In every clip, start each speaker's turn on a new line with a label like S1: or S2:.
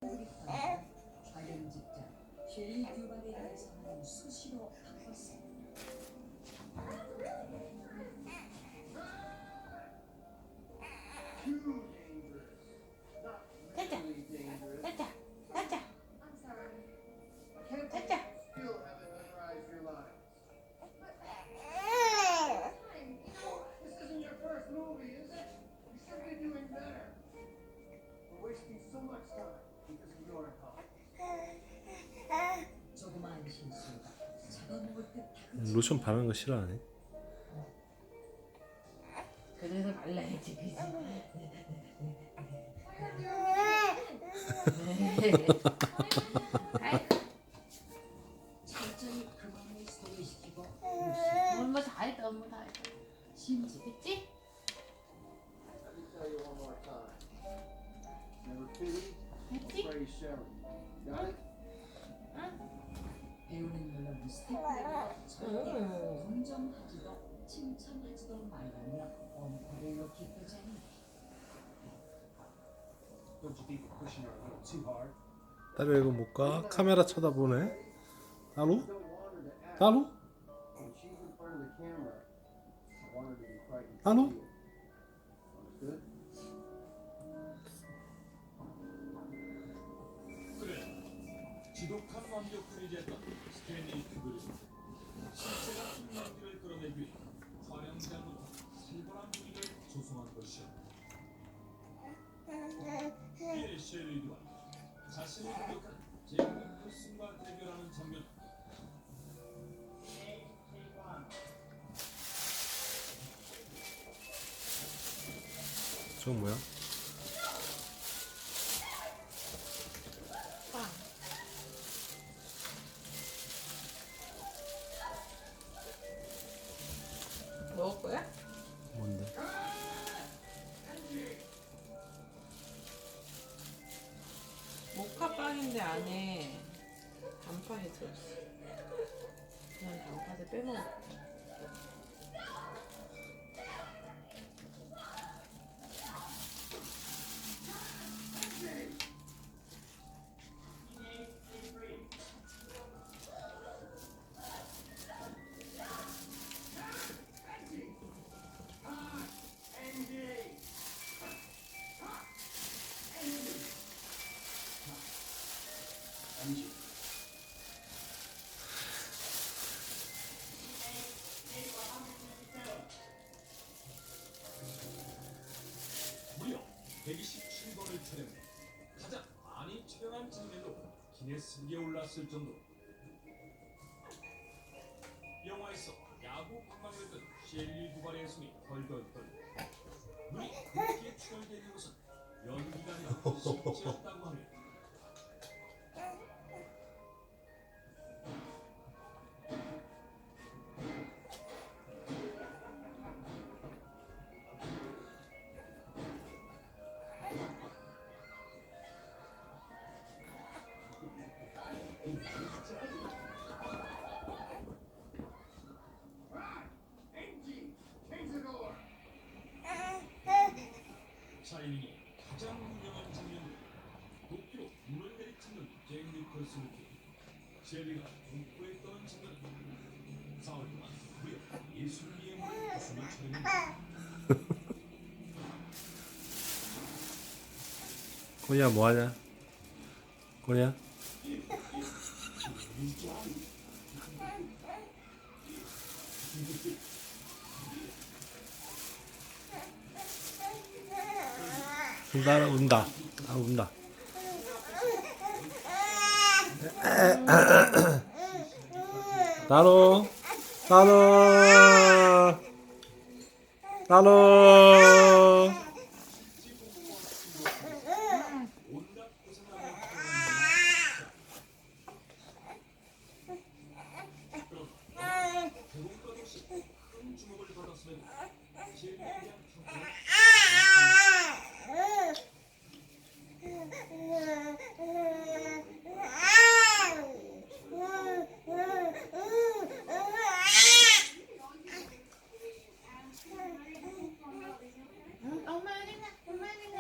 S1: 촬영 직전 쉐리 듀발에 대해서는 수시로 바꿨습니다. 조그마한 실수가 잡아먹을 듯
S2: 로션 바르는 거 싫어하네.
S3: 그래서 발라야지, 그지?
S1: 천천히 그만을 소개시키고
S3: 엄마 다 했다, 엄마 다 했다.
S1: 심지
S3: 했지?
S4: Let me tell you one more time. Never pity,
S3: 했지?
S4: praise Sherry. Got it?
S1: 배우는 물론 스태프에게 절대 동정하지도 칭찬하지도 말라며 엄포를 놓기 때문에
S4: Don't you think you're pushing her a little too hard?
S2: 따로 이거 못 가? 카메라 쳐다보네. 따로?
S4: You don't want her to act.
S2: 따로?
S4: When she's in front of the camera, I want her to be frightened.
S2: Hello?
S4: Understood?
S5: 그래, 지독한 완벽주의자 였던 스탠리 큐브릭은 실제 같은 연기를 끌어내기 위해 촬영장부터 살벌한 분위기를 조성한 것이었다. 이에 셰리드와 자신을 공격한 제이크 펄슨과 대결하는 장면.
S2: 저건 뭐야?
S3: 먹을 거야?
S2: 뭔데?
S3: 모카빵인데 안에 단팥이 들었어. 그냥 단팥을 빼먹어.
S4: Angie.
S5: 무려 127번을 촬영해 가장 많이 촬영한 장면으로 기네스북에 올랐을 정도. 영화에서 야구 방망이였던 셸리 두발의 손이 덜덜 떨려. 눈이 그렇게 출혈되는 것은 연기가 아니라 실제였다고 합니다.
S4: Angie, change the door.
S5: 샤이닝의 가장 유명한 장면은 도쿄로 눈을 내리치는 잭 니콜슨을 셸리가 공포에 떠는 장면. 사흘 동안 무려 60개의 무대 구성을 촬영했다.
S2: 꼬리야 뭐하냐? 꼬리야? 운다 운다. 아 운다. 따로 따로 따로.
S5: 온갖 고생을 하는 그럼 대공과 없이 큰 주목을 받았음에도 셸리에 대한 평가는
S3: 엄마 어디 가? 엄마 어디 가?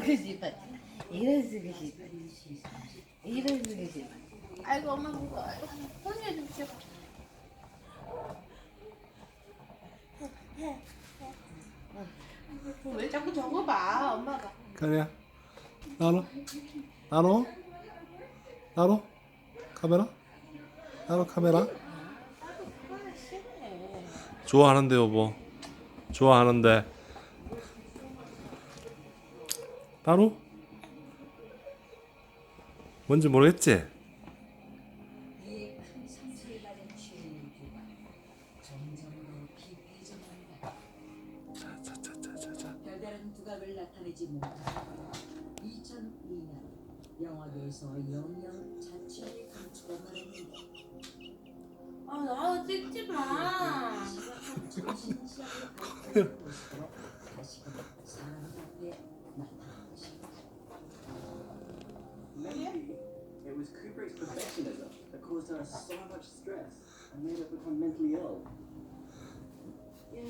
S3: 쓰고 싶어. 이런 쓰고 싶어. 이런 쓰고 싶어. 아이고 엄마 무거워. 손이 좀 줘. 왜 자꾸 저거 봐 엄마가.
S2: 카리야 나로 카메라 카메라 좋아하는데 여보 좋아하는데 나로 뭔지 모르겠지?
S1: 이에 큰 상처를 받은 쉐리 듀가 점점 더 비폐전한다.
S2: 자자자자자
S1: 별다른 두각을 나타내지 못하고 2002년 영화계에서 영영 자취를 감추고 말았는데
S3: 아 나 찍지 마.
S1: 정신시장을 발표하는 모습으로 다시금 사람 앞에 나타난 것이다.
S4: Maybe it was Kubrick's perfectionism that caused her so much stress and made her become mentally ill.
S6: Yeah,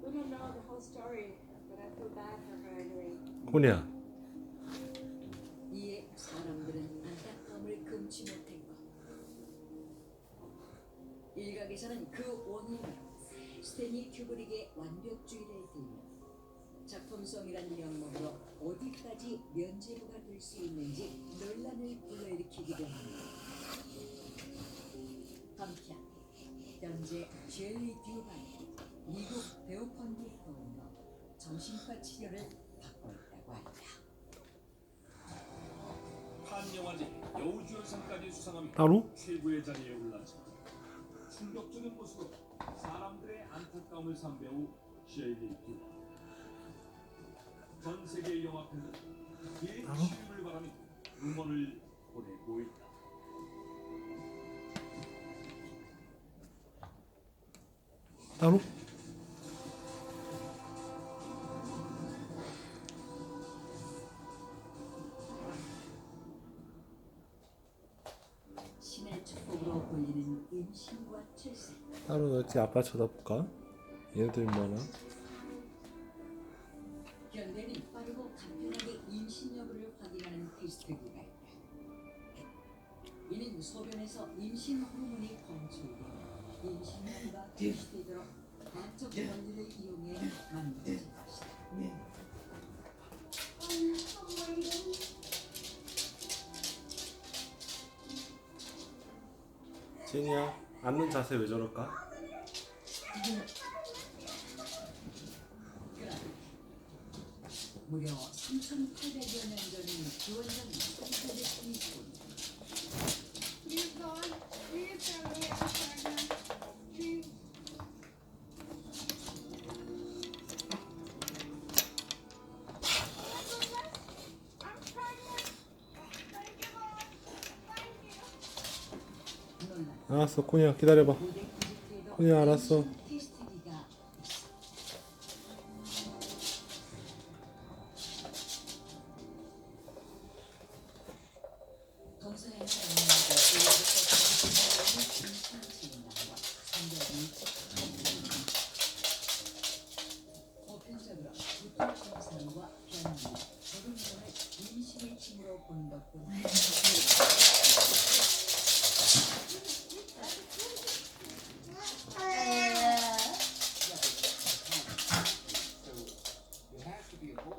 S6: we don't know the whole story, but I feel bad for her anyway.
S2: 코니야
S1: 이에 사람들은 안타까움을 금치 못한 것. 일각에서는 그 원인을 스탠리 큐브릭의 완벽주의를 들며 작품성이란 명목으로 어디까지 면죄부가 될 수 있는지 논란을 불러일으키기도 합니다. 한편 현재 젤리 듀반은 미국 배우 펀딩 도움으로 정신과 치료를 받고 있다고 합니다.
S5: 칸 영화제 여우주연상까지 수상하며
S2: 나로
S5: 최고의 자리에 올랐지만 충격적인 모습으로 사람들의 안타까움을 산 배우 셰일리 듀. 전 세계 영화 팬들은 그의 치유를 바라며 응원을 보내고 있다.
S2: 나로
S1: 신의 축복으로 보이는 임신과 출산.
S2: 나로 어찌 아빠 쳐다볼까? 얘네들 뭐나?
S1: 현대는 빠르고 간편하게 임신 여부를 확인하는 테스트기가 있다. 이는 소변에서 임신 호르몬이 검출되어 임신과 개시되도록 과학적 원리를 이용해 만들어진 것이다.
S2: 제니야 앉는 자세 왜 저럴까?
S1: 무려 3,800여 년 전인 기원전 3,920년
S2: 알았어 코니야 기다려봐 코니야 알았어
S1: 테스트기가 동서양 사람들과 보편적으로 구토 증상과 변비, 적응 등을 임신의 징후로 보는 것뿐
S4: So it has to be a boy.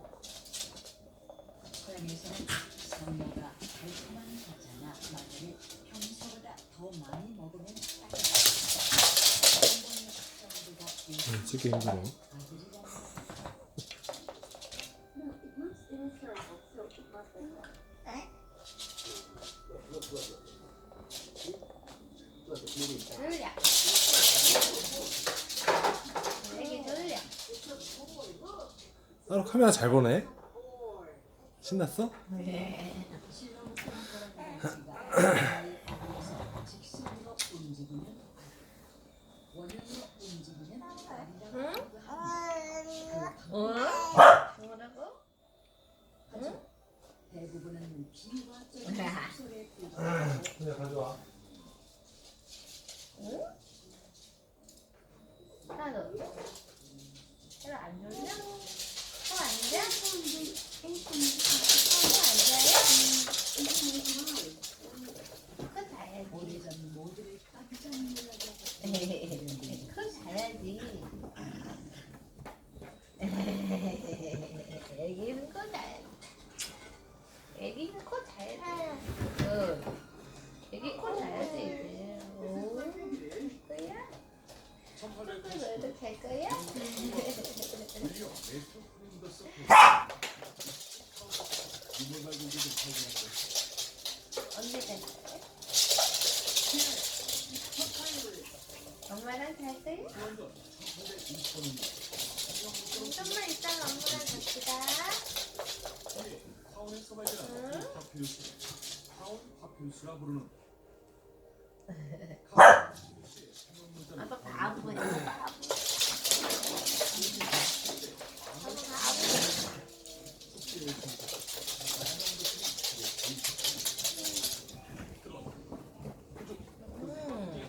S1: 서양에서는 산모가 달콤한 과자나 마늘을 평소보다 더 많이 먹으면 한번의 식성보다
S2: 찍기 힘들어
S1: 아들이라는
S6: No, it looks insurable, so it must be that.
S4: Look, it's moving fast.
S3: 졸려. 되게 졸려.
S2: 나로 카메라 잘 보네 신났어?
S1: 직선으로 움직이는 원형으로 움직이는
S3: 뭐라고?
S1: 대부분은 비과적인 속설에 불과하고
S2: 그냥 가져와
S3: 나도. 안 졸려? 안 자? 애기는 코 잘 자. 애기 코 자야지 이제. 오. 거야?
S5: 1880
S3: 너도 잘 거야?
S5: 드디어 매튜 프린더스 유물말 고기를 발견한 것.
S3: 언제 잘 거야? 엄마랑 잘 거야?
S5: 완전 1820년대
S3: 좀만 이따가 엄마랑 같이 가.
S5: 타운에서 발견한 이 파피루스 타운 파피루스라 부르는
S3: 아빠 바보야. 바보.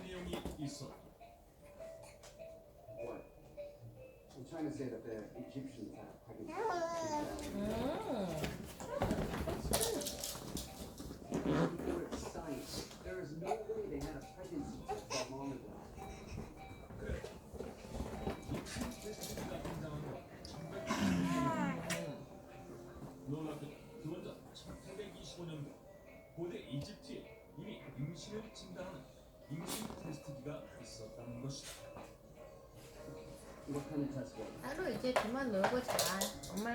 S5: 내용이 있어.
S4: What? I'm trying to say that the Egyptians had pregnant. Science. There is no way they had a pregnancy test that long ago.
S5: 그래. 이 테스트가 등장한 건 1920년대. 놀랍게도 그 먼저 1825년도 고대 이집트에 이미 임신을 진단하는 임신 테스트기가 있었다는 것이다.
S4: What kind of test was it?
S3: 하루 이제 그만 놀고 자. 엄마